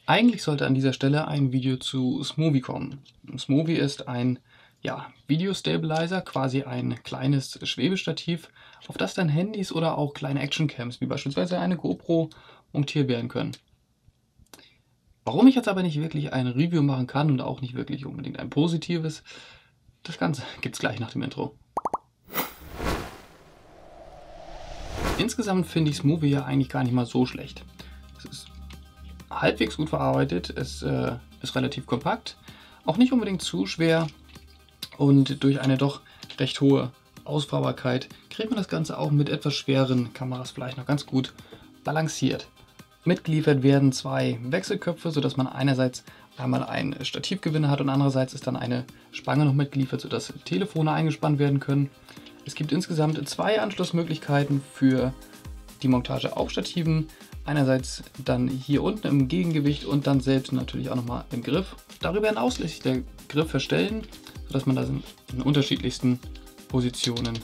Eigentlich sollte an dieser Stelle ein Video zu Smovie kommen. Smovie ist ein Video-Stabilizer, quasi ein kleines Schwebestativ, auf das dann Handys oder auch kleine Actioncams, wie beispielsweise eine GoPro, montiert werden können. Warum ich jetzt aber nicht wirklich ein Review machen kann und auch nicht wirklich unbedingt ein positives, das Ganze gibt es gleich nach dem Intro. Insgesamt finde ich Smovie ja eigentlich gar nicht mal so schlecht. Es ist halbwegs gut verarbeitet, es ist relativ kompakt, auch nicht unbedingt zu schwer und durch eine doch recht hohe Ausfahrbarkeit kriegt man das Ganze auch mit etwas schweren Kameras vielleicht noch ganz gut balanciert. Mitgeliefert werden zwei Wechselköpfe, sodass man einerseits einmal ein Stativgewinde hat und andererseits ist dann eine Spange noch mitgeliefert, sodass Telefone eingespannt werden können. Es gibt insgesamt zwei Anschlussmöglichkeiten für die Montage auf Stativen. Einerseits dann hier unten im Gegengewicht und dann selbst natürlich auch nochmal im Griff. Darüber hinaus lässt sich der Griff verstellen, sodass man das in unterschiedlichsten Positionen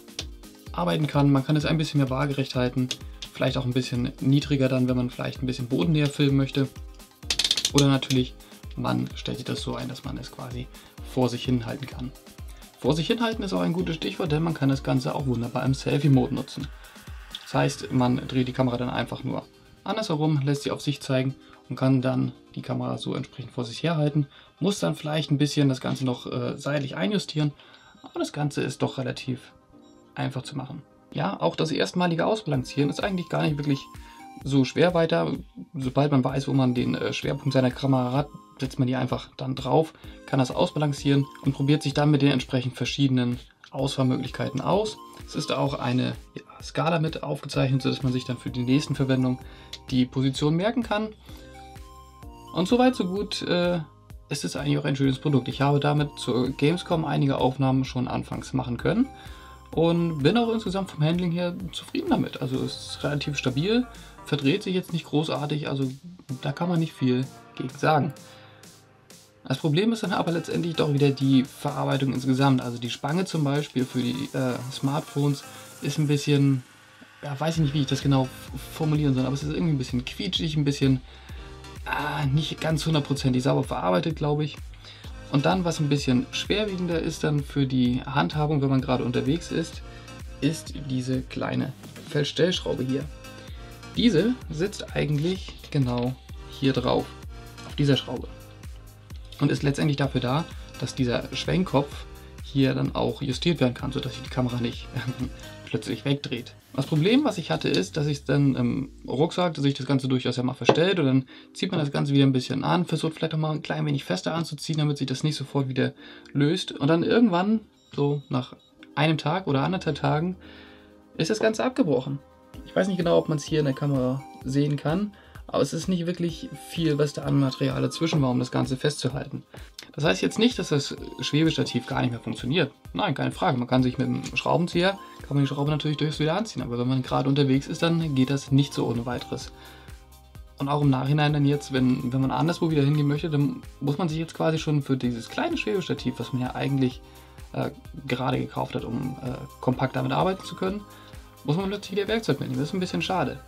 arbeiten kann. Man kann es ein bisschen mehr waagerecht halten, vielleicht auch ein bisschen niedriger dann, wenn man vielleicht ein bisschen bodennäher filmen möchte. Oder natürlich, man stellt sich das so ein, dass man es quasi vor sich hin halten kann. Vor sich hinhalten ist auch ein gutes Stichwort, denn man kann das Ganze auch wunderbar im Selfie-Mode nutzen. Das heißt, man dreht die Kamera dann einfach nur andersherum, lässt sie auf sich zeigen und kann dann die Kamera so entsprechend vor sich herhalten. Muss dann vielleicht ein bisschen das Ganze noch seitlich einjustieren, aber das Ganze ist doch relativ einfach zu machen. Ja, auch das erstmalige Ausbalancieren ist eigentlich gar nicht wirklich so schwer weiter. Sobald man weiß, wo man den Schwerpunkt seiner Kamera hat, setzt man die einfach dann drauf, kann das ausbalancieren und probiert sich dann mit den entsprechend verschiedenen Auswahlmöglichkeiten aus. Es ist auch eine Skala mit aufgezeichnet, sodass man sich dann für die nächsten Verwendungen die Position merken kann. Und soweit so gut ist es eigentlich auch ein schönes Produkt. Ich habe damit zur Gamescom einige Aufnahmen schon anfangs machen können und bin auch insgesamt vom Handling her zufrieden damit. Also es ist relativ stabil, verdreht sich jetzt nicht großartig, also da kann man nicht viel gegen sagen. Das Problem ist dann aber letztendlich doch wieder die Verarbeitung insgesamt. Also die Spange zum Beispiel für die Smartphones ist ein bisschen, ja, weiß ich nicht, wie ich das genau formulieren soll, aber es ist irgendwie ein bisschen quietschig, ein bisschen nicht ganz hundertprozentig sauber verarbeitet, glaube ich. Und dann, was ein bisschen schwerwiegender ist dann für die Handhabung, wenn man gerade unterwegs ist diese kleine Feststellschraube hier. Diese sitzt eigentlich genau hier drauf, auf dieser Schraube. Und ist letztendlich dafür da, dass dieser Schwenkkopf hier dann auch justiert werden kann, sodass sich die Kamera nicht plötzlich wegdreht. Das Problem, was ich hatte, ist, dass ich dann im Rucksack, dass sich das Ganze durchaus ja mal verstellt und dann zieht man das Ganze wieder ein bisschen an, versucht vielleicht auch mal ein klein wenig fester anzuziehen, damit sich das nicht sofort wieder löst. Und dann irgendwann, so nach einem Tag oder anderthalb Tagen, ist das Ganze abgebrochen. Ich weiß nicht genau, ob man es hier in der Kamera sehen kann, aber es ist nicht wirklich viel, was da an Material dazwischen war, um das Ganze festzuhalten. Das heißt jetzt nicht, dass das Schwebestativ gar nicht mehr funktioniert. Nein, keine Frage. Man kann sich mit dem Schraubenzieher, kann man die Schraube natürlich durchaus wieder anziehen, aber wenn man gerade unterwegs ist, dann geht das nicht so ohne weiteres. Und auch im Nachhinein dann jetzt, wenn man anderswo wieder hingehen möchte, dann muss man sich jetzt quasi schon für dieses kleine Schwebestativ, was man ja eigentlich gerade gekauft hat, um kompakt damit arbeiten zu können, muss man plötzlich wieder Werkzeug mitnehmen. Das ist ein bisschen schade.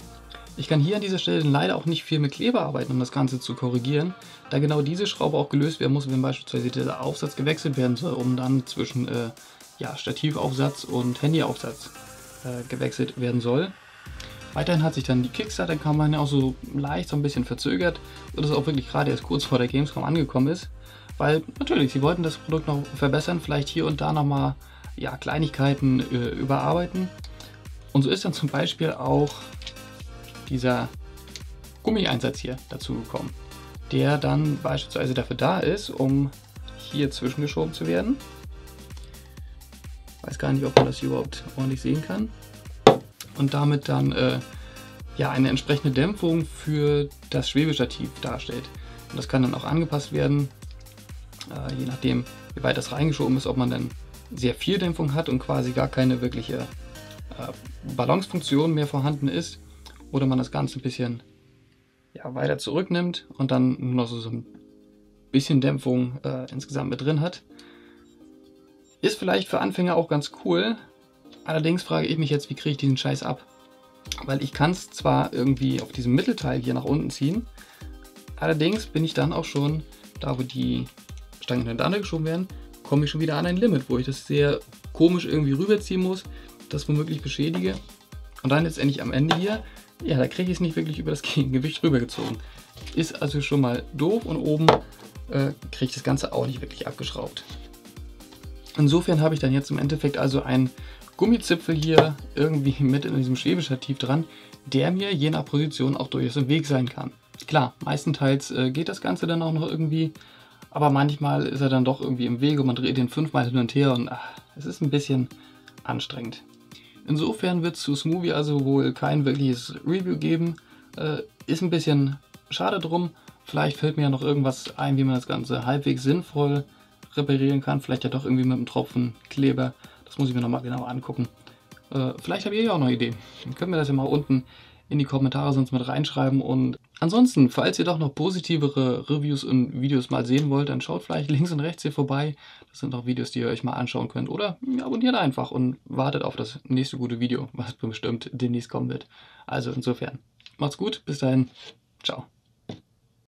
Ich kann hier an dieser Stelle leider auch nicht viel mit Kleber arbeiten, um das Ganze zu korrigieren, da genau diese Schraube auch gelöst werden muss, wenn beispielsweise dieser Aufsatz gewechselt werden soll, um dann zwischen Stativaufsatz und Handyaufsatz gewechselt werden soll. Weiterhin hat sich dann die Kickstarter-Kampagne auch so leicht so ein bisschen verzögert, sodass es auch wirklich gerade erst kurz vor der Gamescom angekommen ist, weil natürlich, sie wollten das Produkt noch verbessern, vielleicht hier und da nochmal Kleinigkeiten überarbeiten. Und so ist dann zum Beispiel auch dieser Gummieinsatz hier dazu gekommen, der dann beispielsweise dafür da ist, um hier zwischengeschoben zu werden. Weiß gar nicht, ob man das hier überhaupt ordentlich sehen kann. Und damit dann eine entsprechende Dämpfung für das Schwebestativ darstellt. Und das kann dann auch angepasst werden, je nachdem, wie weit das reingeschoben ist, ob man dann sehr viel Dämpfung hat und quasi gar keine wirkliche Balancefunktion mehr vorhanden ist. Oder man das Ganze ein bisschen weiter zurücknimmt und dann nur noch so ein bisschen Dämpfung insgesamt mit drin hat. Ist vielleicht für Anfänger auch ganz cool. Allerdings frage ich mich jetzt, wie kriege ich diesen Scheiß ab? Weil ich kann es zwar irgendwie auf diesem Mittelteil hier nach unten ziehen, Allerdings bin ich dann auch schon, da wo die Stangen hintereinander geschoben werden, komme ich schon wieder an ein Limit, wo ich das sehr komisch irgendwie rüberziehen muss, das womöglich beschädige. Und dann letztendlich am Ende hier, ja, da kriege ich es nicht wirklich über das Gegengewicht rübergezogen. Ist also schon mal doof und oben kriege ich das Ganze auch nicht wirklich abgeschraubt. Insofern habe ich dann jetzt im Endeffekt also einen Gummizipfel hier irgendwie mit in diesem Schwebestativ dran, der mir je nach Position auch durchaus im Weg sein kann. Klar, meistenteils geht das Ganze dann auch noch irgendwie, aber manchmal ist er dann doch irgendwie im Weg und man dreht den 5-mal hin und her und es ist ein bisschen anstrengend. Insofern wird es zu Smoothie also wohl kein wirkliches Review geben. Ist ein bisschen schade drum. Vielleicht fällt mir ja noch irgendwas ein, wie man das Ganze halbwegs sinnvoll reparieren kann. Vielleicht ja doch irgendwie mit einem Tropfen Kleber. Das muss ich mir nochmal genau angucken. Vielleicht habt ihr ja auch noch Ideen. Dann könnt ihr das ja mal unten in die Kommentare sonst mit reinschreiben. Und ansonsten, falls ihr doch noch positivere Reviews und Videos mal sehen wollt, dann schaut vielleicht links und rechts hier vorbei. Das sind auch Videos, die ihr euch mal anschauen könnt. Oder abonniert einfach und wartet auf das nächste gute Video, was bestimmt demnächst kommen wird. Also insofern, macht's gut, bis dahin, ciao.